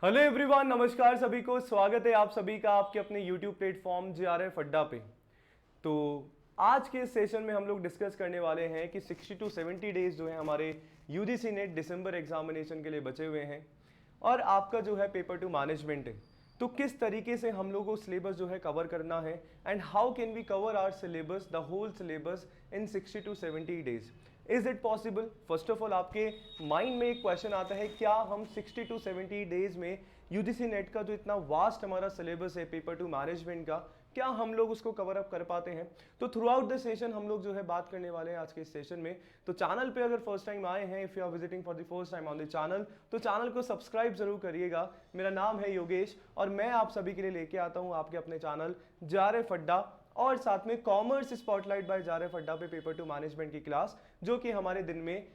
Hello everyone, नमस्कार सभी को। स्वागत है आप सभी का आपके अपने YouTube प्लेटफॉर्म JRF अड्डा पे। तो आज के इस सेशन में हम लोग डिस्कस करने वाले हैं कि 60 टू 70 डेज जो है हमारे UGC नेट दिसंबर एग्जामिनेशन के लिए बचे हुए हैं और आपका जो है पेपर टू मैनेजमेंट है। तो किस तरीके से हम लोगों को सिलेबस जो है कवर करना है and how can we cover our syllabus, the whole syllabus in 60 to 70 days. Is it possible? First of all आपके माइंड में एक क्वेश्चन आता है, क्या हम 60 टू 70 डेज में यूजीसी नेट का जो इतना वास्ट हमारा सिलेबस है पेपर टू मैनेजमेंट का, क्या हम लोग उसको कवर अप कर पाते हैं? तो थ्रू आउट द सेशन हम लोग जो है बात करने वाले हैं आज के इस सेशन में। तो चैनल पे अगर फर्स्ट टाइम आए हैं, if you are visiting for the first time on the channel, तो चैनल को सब्सक्राइब जरूर करिएगा। मेरा नाम है योगेश और मैं आप सभी के लिए लेके आता हूं आपके अपने चैनल JRF अड्डा और साथ में commerce spotlight by JRF Adda पे पेपर टू मैनेजमेंट की क्लास, जो कि हमारे दिन में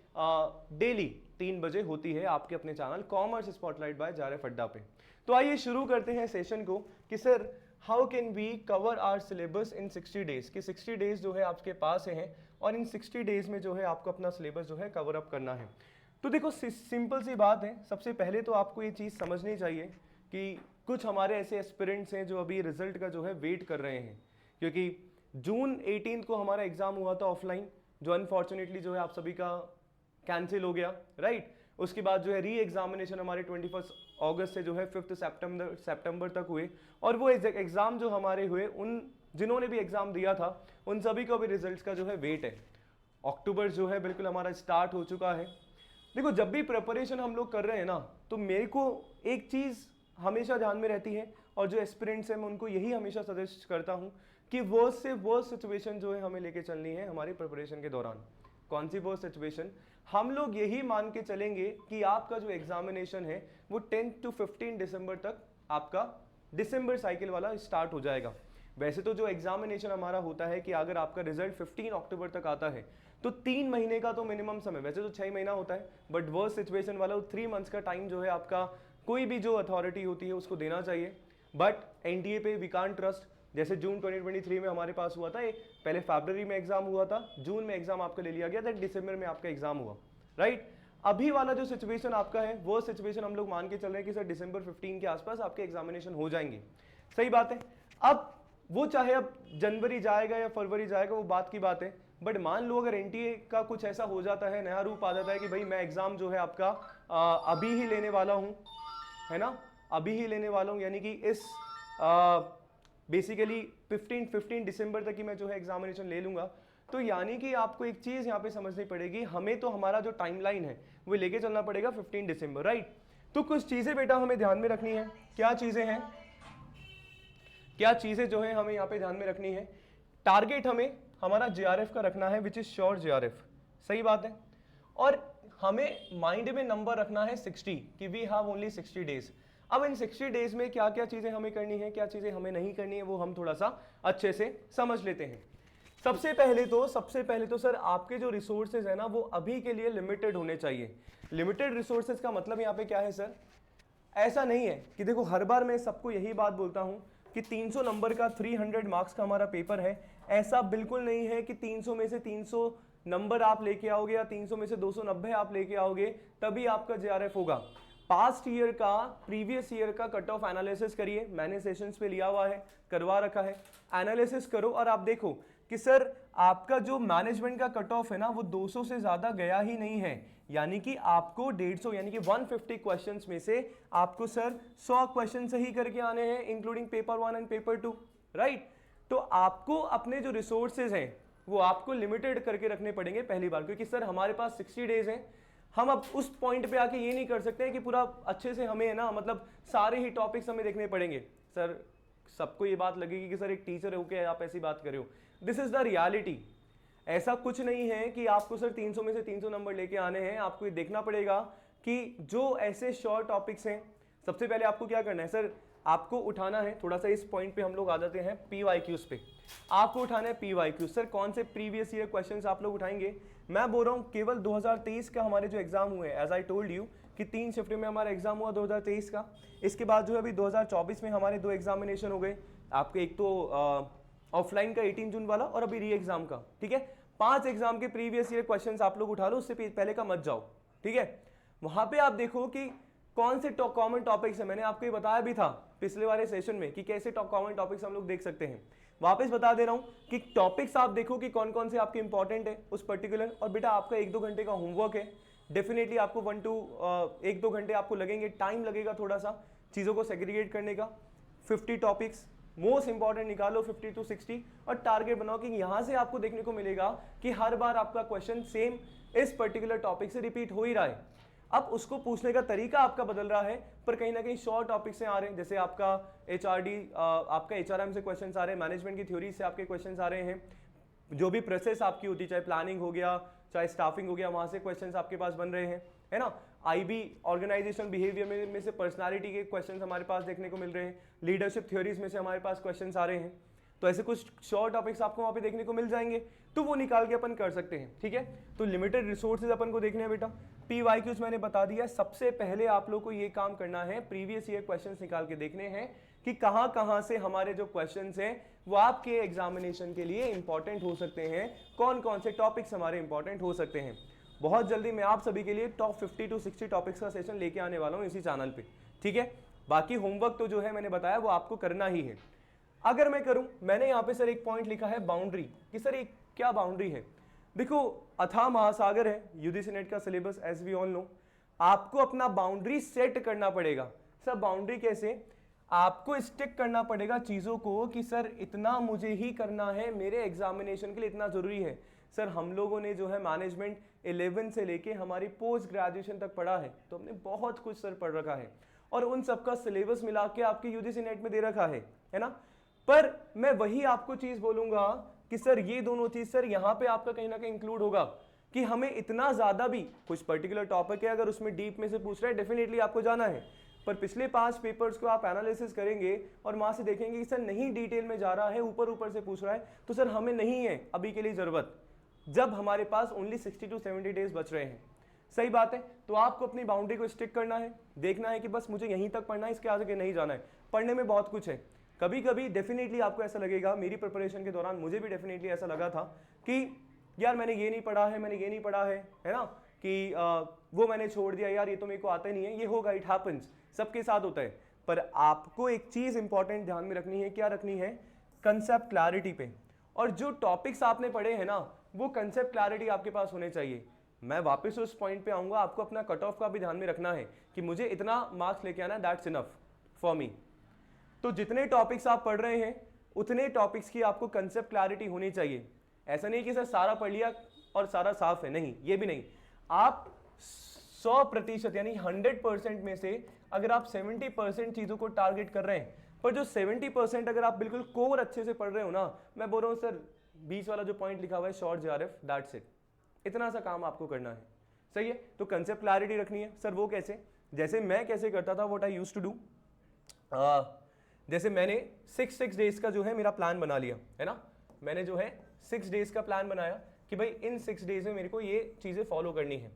डेली 3 बजे होती है आपके अपने channel commerce spotlight by JRF Adda पे। तो आइए शुरू करते हैं सेशन को कि sir how can we cover our syllabus in 60 days, कि 60 डेज जो है आपके पास हैं और इन 60 डेज में जो है आपको अपना सिलेबस जो है कवर अप करना है। तो देखो सिंपल सी बात है, सबसे पहले तो आपको ये चीज़ समझनी चाहिए कि कुछ हमारे ऐसे एस्पिरेंट्स हैं जो अभी रिजल्ट का जो है वेट कर रहे हैं, क्योंकि जून 18 को हमारा एग्जाम हुआ था ऑफलाइन, जो अनफॉर्चुनेटली जो है आप सभी का कैंसिल हो गया, राइट। उसके बाद जो है री एग्जामिनेशन हमारे 21 अगस्त से जो है 5 सितंबर तक हुए और वो एग्जाम जो हमारे हुए, उन जिन्होंने भी एग्जाम दिया था उन सभी को भी रिजल्ट्स का जो है वेट है। अक्टूबर जो है बिल्कुल हमारा स्टार्ट हो चुका है। देखो, जब भी प्रिपरेशन हम लोग कर रहे हैं ना, तो मेरे को एक चीज़ हमेशा ध्यान में रहती है और जो एस्पिरेंट्स हैं मैं उनको यही हमेशा सजेस्ट करता हूं कि वर्स्ट से वर्स्ट सिचुएशन जो है हमें लेके चलनी है हमारी प्रिपरेशन के दौरान। कौन सी वर्स्ट सिचुएशन? हम लोग यही मान के चलेंगे कि आपका जो एग्जामिनेशन है वो 10 टू 15 दिसंबर तक आपका दिसंबर साइकिल वाला स्टार्ट हो जाएगा। वैसे तो जो एग्जामिनेशन हमारा होता है कि अगर आपका रिजल्ट 15 अक्टूबर तक आता है तो 3 महीने का तो मिनिमम समय, वैसे तो 6 महीना होता है, बट वर्स्ट सिचुएशन वाला 3 मंथ्स का टाइम जो है आपका कोई भी जो अथॉरिटी होती है उसको देना चाहिए। बट एनडीए पे वी कांट ट्रस्ट। जैसे जून 2023 में हमारे पास हुआ था, पहले फरवरी में एग्जाम हुआ था, जून में एग्जाम आपका ले लिया गया था, दिसंबर में आपका एग्जाम हुआ, राइट। अभी वाला जो सिचुएशन आपका है वो सिचुएशन हम लोग मान के चल रहे हैं कि सर दिसंबर 15 के आसपास आपके एग्जामिनेशन हो जाएंगे। सही बात है। अब वो चाहे अब जनवरी जाएगा या फरवरी जाएगा वो बात की बात है, बट मान लो अगर एनटीए का कुछ ऐसा हो जाता है, नया रूप आ जाता है कि भाई मैं एग्जाम जो है आपका अभी ही लेने वाला हूं, है ना, अभी ही लेने वाला हूं, यानी कि इस बेसिकली 15 दिसंबर तक ही मैं जो है एग्जामिनेशन ले लूंगा, तो यानी कि आपको एक चीज यहां पे समझनी पड़ेगी, हमें तो हमारा जो टाइमलाइन है वो लेके चलना पड़ेगा 15 दिसंबर, राइट। तो कुछ चीजें बेटा हमें ध्यान में रखनी है। क्या चीजें हैं? क्या चीजें जो है हमें यहाँ पे ध्यान में रखनी है? टारगेट हमें हमारा JRF का रखना है, विच इज श्योर JRF। सही बात है। और हमें माइंड में नंबर रखना है 60, कि वी हैव ओनली 60 डेज। अब इन 60 डेज में क्या क्या चीजें हमें करनी है, क्या चीजें हमें नहीं करनी है, वो हम थोड़ा सा अच्छे से समझ लेते हैं। सबसे पहले तो सर आपके जो रिसोर्सेज है ना वो अभी के लिए लिमिटेड होने चाहिए। लिमिटेड रिसोर्सेज का मतलब यहाँ पे क्या है सर? ऐसा नहीं है कि देखो, हर बार मैं सबको यही बात बोलता हूं कि 300 नंबर का 300 मार्क्स का हमारा पेपर है। ऐसा बिल्कुल नहीं है कि 300 में से 300 नंबर आप लेके आओगे या 300 में से 290 आप लेके आओगे तभी आपका JRF होगा। पास्ट ईयर का, प्रीवियस ईयर का कट ऑफ एनालिसिस करिए, मैंने सेशंस पे लिया हुआ है, करवा रखा है। एनालिसिस करो और आप देखो कि सर आपका जो मैनेजमेंट का कट ऑफ है ना वो 200 से ज्यादा गया ही नहीं है, यानी कि आपको 150 यानी कि 150 क्वेश्चंस में से आपको सर 100 क्वेश्चन सही करके आने हैं, including paper 1 and paper 2, right. तो आपको अपने जो रिसोर्सेज हैं वो आपको लिमिटेड करके रखने पड़ेंगे पहली बार, क्योंकि सर हमारे पास 60 डेज हैं। हम अब उस पॉइंट पे आके ये नहीं कर सकते हैं कि पूरा अच्छे से हमें है ना, मतलब सारे ही टॉपिक्स हमें देखने पड़ेंगे। सर सबको ये बात लगेगी कि सर एक टीचर होकर आप ऐसी बात कर रहे हो, दिस इज द रियलिटी। ऐसा कुछ नहीं है कि आपको सर 300 में से 300 नंबर लेके आने हैं। आपको ये देखना पड़ेगा कि जो ऐसे शॉर्ट टॉपिक्स हैं, सबसे पहले आपको क्या करना है सर, आपको उठाना है, थोड़ा सा इस पॉइंट पे हम लोग आ जाते हैं PYQs पे। आपको उठाना है PYQs। सर कौन से प्रीवियस ईयर क्वेश्चंस आप लोग उठाएंगे? मैं बोल रहा हूं केवल 2023 का हमारे जो एग्जाम हुए, एज आई टोल्ड यू कि 3 शिफ्ट में हमारा एग्जाम हुआ 2023 का। इसके बाद जो है अभी 2024 में हमारे 2 एग्जामिनेशन हो गए आपके, एक तो ऑफलाइन का 18 जून वाला और अभी री एग्जाम का, ठीक है। 5 एग्जाम के प्रीवियस ईयर क्वेश्चंस आप लोग उठा लो, उससे पहले का मत जाओ, ठीक है। वहां पे आप देखो कि कौन से कॉमन टॉपिक्स है, मैंने आपको ये बताया भी था पिछले वाले सेशन में कि कैसे कॉमन टॉपिक्स हम लोग देख सकते हैं। वापस बता दे रहा हूं कि टॉपिक्स आप देखो कि कौन कौन से आपके इंपॉर्टेंट है उस पर्टिकुलर, और बेटा आपका 1-2 घंटे का होमवर्क है, डेफिनेटली आपको 1-2 घंटे आपको लगेंगे, टाइम लगेगा थोड़ा सा चीज़ों को सेग्रीगेट करने का। 50 टॉपिक्स मोस्ट इंपॉर्टेंट निकालो 50 to 60 और टारगेट बनाओ कि यहां से आपको देखने को मिलेगा कि हर बार आपका क्वेश्चन सेम इस पर्टिकुलर टॉपिक से रिपीट हो ही रहा है। अब उसको पूछने का तरीका आपका बदल रहा है, पर कहीं ना कहीं शॉर्ट टॉपिक से आ रहे हैं, जैसे आपका HRD, आपका HRM से क्वेश्चंस आ रहे हैं, मैनेजमेंट की थ्योरी से आपके क्वेश्चंस आ रहे हैं, जो भी प्रोसेस आपकी होती है, चाहे प्लानिंग हो गया चाहे स्टाफिंग हो गया, वहां से क्वेश्चंस आपके पास बन रहे हैं, है ना। IB ऑर्गेनाइजेशन बिहेवियर में से पर्सनालिटी के क्वेश्चंस हमारे पास देखने को मिल रहे हैं, लीडरशिप थ्योरीज में से हमारे पास क्वेश्चंस आ रहे हैं। तो ऐसे कुछ शॉर्ट टॉपिक्स आपको वहां पे देखने को मिल जाएंगे, तो वो निकाल के अपन कर सकते हैं, ठीक है। तो लिमिटेड रिसोर्सेज अपन को देखने हैं बेटा। PYQs मैंने बता दिया, सबसे पहले आप लोग को ये काम करना है, प्रीवियस ईयर क्वेश्चंस निकाल के देखने हैं कि कहां से हमारे जो क्वेश्चंस हैं वो आपके एग्जामिनेशन के लिए इंपॉर्टेंट हो सकते हैं, कौन कौन से टॉपिक्स हमारे इंपॉर्टेंट हो सकते हैं। बहुत जल्दी मैं आप सभी के लिए टॉप 50 to 60 टॉपिक्स का सेशन लेके आने वाला हूं इसी चैनल पे, ठीक है। बाकी होमवर्क तो जो है मैंने बताया वो आपको करना ही है। अगर मैं करूं, मैंने यहाँ पे सर एक पॉइंट लिखा है बाउंड्री, कि सर एक क्या बाउंड्री है। देखो अथाह महासागर है यूजीसी नेट का syllabus, as we all know. आपको अपना बाउंड्री सेट करना पड़ेगा। सर बाउंड्री कैसे, आपको स्टिक करना पड़ेगा चीजों को कि सर इतना मुझे ही करना है, मेरे एग्जामिनेशन के लिए इतना जरूरी है। सर हम लोगों ने जो है मैनेजमेंट 11 से लेके हमारी पोस्ट ग्रेजुएशन तक पढ़ा है, तो हमने बहुत कुछ सर पढ़ रखा है और उन सबका सिलेबस मिला के आपके यूजीसी नेट में दे रखा है ना। पर मैं वही आपको चीज बोलूंगा कि सर ये दोनों चीज सर यहाँ पे आपका कहीं ना कहीं इंक्लूड होगा कि हमें इतना ज्यादा भी कुछ पर्टिकुलर टॉपिक है, अगर उसमें डीप में से पूछ रहा है डेफिनेटली आपको जाना है, पर पिछले 5 पेपर्स को आप एनालिसिस करेंगे और वहां से देखेंगे कि सर नहीं डिटेल में जा रहा है, ऊपर ऊपर से पूछ रहा है, तो सर हमें नहीं है अभी के लिए जरूरत, जब हमारे पास ओनली 60 to 70 डेज बच रहे हैं। सही बात है। तो आपको अपनी बाउंड्री को स्टिक करना है, देखना है कि बस मुझे यहीं तक पढ़ना है, इसके आगे नहीं जाना है। पढ़ने में बहुत कुछ है, कभी कभी डेफिनेटली आपको ऐसा लगेगा, मेरी प्रिपरेशन के दौरान मुझे भी डेफिनेटली ऐसा लगा था कि यार मैंने ये नहीं पढ़ा है, मैंने ये नहीं पढ़ा है ना, कि वो मैंने छोड़ दिया, यार ये तो मेरे को आता ही नहीं है, ये होगा, इट हैपेंस, सबके साथ होता है। पर आपको एक चीज इंपॉर्टेंट ध्यान में रखनी है, क्या रखनी है, कंसेप्ट क्लैरिटी पे। और जो टॉपिक्स आपने पढ़े हैं ना, वो कंसेप्ट क्लैरिटी आपके पास होने चाहिए। मैं वापस उस पॉइंट पे आऊंगा, आपको अपना कट ऑफ का भी ध्यान में रखना है कि मुझे इतना मार्क्स लेके आना, दैट्स इनफ फॉर मी। तो जितने टॉपिक्स आप पढ़ रहे हैं उतने टॉपिक्स की आपको कंसेप्ट क्लैरिटी होनी चाहिए। ऐसा नहीं कि सर सारा पढ़ लिया और सारा साफ है, नहीं, ये भी नहीं। आप 100% यानी 100% में से अगर आप 70% चीजों को टारगेट कर रहे हैं, पर जो 70% अगर आप बिल्कुल कोर अच्छे से पढ़ रहे हो ना, मैं बोल रहा हूं सर 20 वाला जो पॉइंट लिखा हुआ है शॉर्ट JRF, दैट्स इट, इतना सा काम आपको करना है। सही है। तो कंसेप्ट क्लैरिटी रखनी है। सर वो कैसे, जैसे मैं कैसे करता था, what I used to do, जैसे मैंने 6 डेज का जो है मेरा प्लान बना लिया है ना, मैंने जो है 6 डेज का प्लान बनाया कि भाई इन 6 डेज में मेरे को ये चीजें फॉलो करनी है।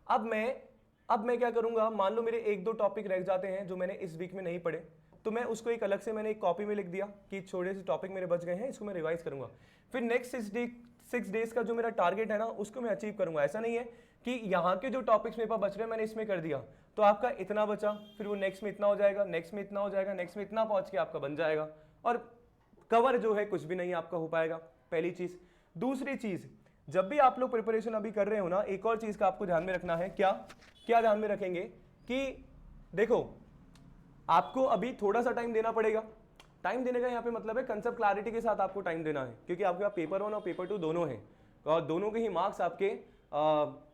अब मैं क्या करूंगा, मान लो मेरे 1-2 टॉपिक रह जाते हैं जो मैंने इस वीक में नहीं पढ़े, तो मैं उसको एक अलग से मैंने एक कॉपी में लिख दिया कि छोटे से टॉपिक मेरे बच गए हैं, इसको मैं रिवाइज करूंगा। फिर नेक्स्ट 6 डेज का जो मेरा टारगेट है ना, उसको मैं अचीव करूंगा। ऐसा नहीं है कि यहाँ के जो टॉपिक्स मेरे पास बच रहे हैं मैंने इसमें कर दिया तो आपका इतना बचा, फिर वो नेक्स्ट में इतना हो जाएगा, नेक्स्ट में इतना हो जाएगा, नेक्स्ट में इतना पहुंच के आपका बन जाएगा, और कवर जो है कुछ भी नहीं आपका हो पाएगा। पहली चीज। दूसरी चीज, जब भी आप लोग प्रिपरेशन अभी कर रहे हो ना, एक और चीज का आपको ध्यान में रखना है। क्या ध्यान में रखेंगे कि देखो आपको अभी थोड़ा सा टाइम देना पड़ेगा। टाइम देने का यहाँ पे मतलब है कंसेप्ट क्लैरिटी के साथ आपको टाइम देना है, क्योंकि आपके पास पेपर 1 और पेपर 2 दोनों हैं, और दोनों के ही मार्क्स आपके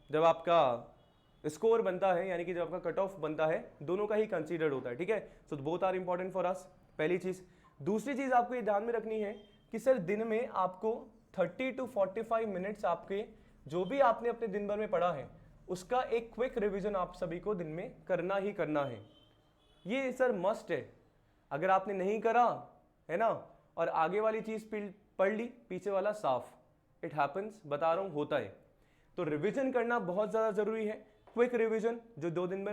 जब आपका स्कोर बनता है, यानी कि जब आपका कट ऑफ बनता है, दोनों का ही कंसीडर्ड होता है। ठीक है। So both are important for us, पहली चीज। दूसरी चीज आपको ये ध्यान में रखनी है कि सर दिन में आपको 30 to 45 मिनट्स आपके जो भी आपने अपने दिन भर में पढ़ा है उसका एक क्विक रिवीजन आप सभी को दिन में करना ही करना है। ये सर मस्ट है। अगर आपने नहीं करा है ना, और आगे वाली चीज पढ़ ली, पीछे वाला साफ, इट हैपेंस, बता रहा हूं, होता है। तो रिवीजन करना बहुत ज्यादा जरूरी है। क्विक रिवीजन, जो 2 दिन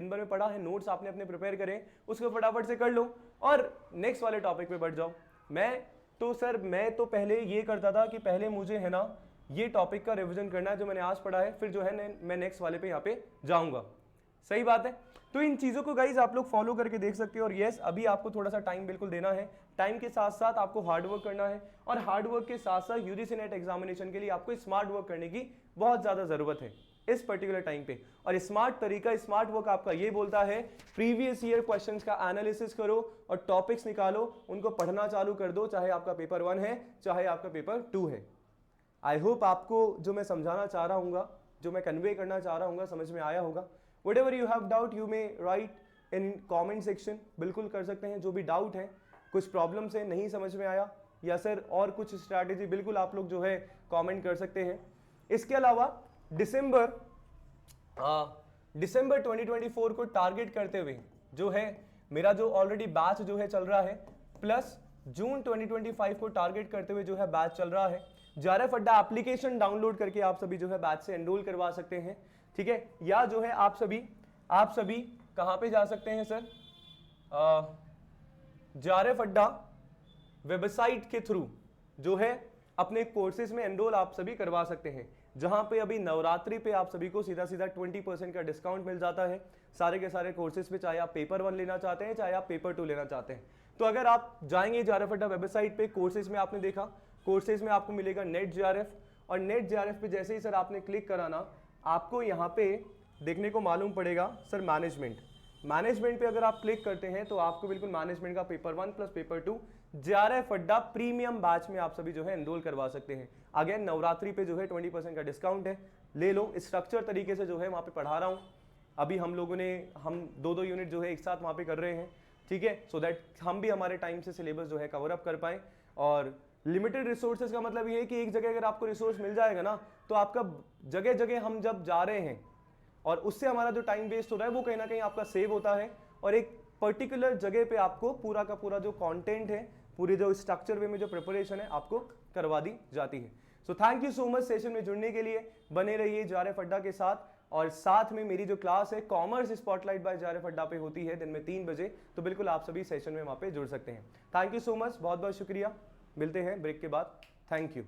भर में पढ़ा है, नोट्स आपने अपने प्रिपेयर करें, उसको फटाफट से कर लो और नेक्स्ट वाले टॉपिक पे बढ़ जाओ। मैं तो पहले ये करता था कि पहले मुझे है ना ये टॉपिक का रिवीजन करना है जो मैंने आज पढ़ा है, फिर जो है मैं नेक्स्ट वाले पे यहाँ पे जाऊंगा। सही बात है। तो इन चीज़ों को गाइज आप लोग फॉलो करके देख सकते हो। और यस, अभी आपको थोड़ा सा टाइम बिल्कुल देना है, टाइम के साथ साथ आपको हार्ड वर्क करना है, और हार्ड वर्क के साथ साथ यूजीसी नेट एग्जामिनेशन के लिए आपको स्मार्ट वर्क करने की बहुत ज़्यादा ज़रूरत है इस पर्टिकुलर टाइम पे। और स्मार्ट तरीका, स्मार्ट वर्क आपका ये बोलता है प्रीवियस ईयर क्वेश्चंस का एनालिसिस करो और टॉपिक्स निकालो, उनको पढ़ना चालू कर दो, चाहे आपका पेपर 1 है चाहे आपका पेपर 2 है। आई होप आपको जो मैं समझाना चाह रहा हूँ, जो मैं कन्वे करना चाह रहा हूँ, समझ में आया होगा। Whatever you have doubt, you may write in comment section, बिल्कुल कर सकते हैं। जो भी डाउट है, कुछ प्रॉब्लम से नहीं समझ में आया या सर और कुछ स्ट्रैटेजी, बिल्कुल आप लोग जो है कमेंट कर सकते हैं। इसके अलावा दिसंबर 2024 को टारगेट करते हुए जो है मेरा जो ऑलरेडी बैच जो है चल रहा है, प्लस जून 2025 को टारगेट करते हुए जो है बैच चल रहा है। JRF अड्डा एप्लीकेशन डाउनलोड करके आप सभी जो है बैच से एनरोल करवा सकते हैं, ठीक है। या जो है आप सभी कहां पे जा सकते हैं सर, JRF अड्डा वेबसाइट के थ्रू जो है अपने कोर्सेज में एनरोल आप सभी करवा सकते हैं, जहां पे अभी नवरात्रि पे आप सभी को सीधा 20% का डिस्काउंट मिल जाता है सारे के सारे कोर्सेज पे, चाहे आप पेपर 1 लेना चाहते हैं चाहे आप पेपर 2 लेना चाहते हैं। तो अगर आप जाएंगे JRF अड्डा वेबसाइट पे, कोर्सेज में आपने देखा, कोर्सेज में आपको मिलेगा नेट JRF, और नेट JRF पे जैसे ही सर आपने क्लिक कराना, आपको यहाँ पे देखने को मालूम पड़ेगा सर मैनेजमेंट पे अगर आप क्लिक करते हैं तो आपको बिल्कुल मैनेजमेंट का पेपर 1 प्लस पेपर 2 JRF अड्डा प्रीमियम बैच में आप सभी जो है एनरोल करवा सकते हैं। अगेन नवरात्रि पे जो है 20% का डिस्काउंट है, ले लो। स्ट्रक्चर तरीके से जो है वहाँ पे पढ़ा रहा हूँ। अभी हम लोगों ने 2 यूनिट जो है एक साथ वहाँ पे कर रहे हैं, ठीक है, सो दैट हम भी हमारे टाइम से सिलेबस जो है कवर अप कर पाएँ। और लिमिटेड रिसोर्सेज का मतलब ये है कि एक जगह अगर आपको रिसोर्स मिल जाएगा ना, तो आपका जगह जगह हम जब जा रहे हैं और उससे हमारा जो टाइम वेस्ट हो रहा है वो कहीं ना कहीं आपका सेव होता है, और एक पर्टिकुलर जगह पे आपको पूरा का पूरा जो कंटेंट है, पूरी जो स्ट्रक्चर वे में जो प्रिपरेशन है आपको करवा दी जाती है। So thank you so much session में जुड़ने के लिए, बने रहिए JRF अड्डा के साथ। और साथ में मेरी जो क्लास है commerce spotlight by JRF Adda पे होती है दिन में 3 बजे, तो बिल्कुल आप सभी सेशन में वहाँ पे जुड़ सकते हैं। थैंक यू सो मच, बहुत बहुत शुक्रिया। मिलते हैं ब्रेक के बाद। Thank you.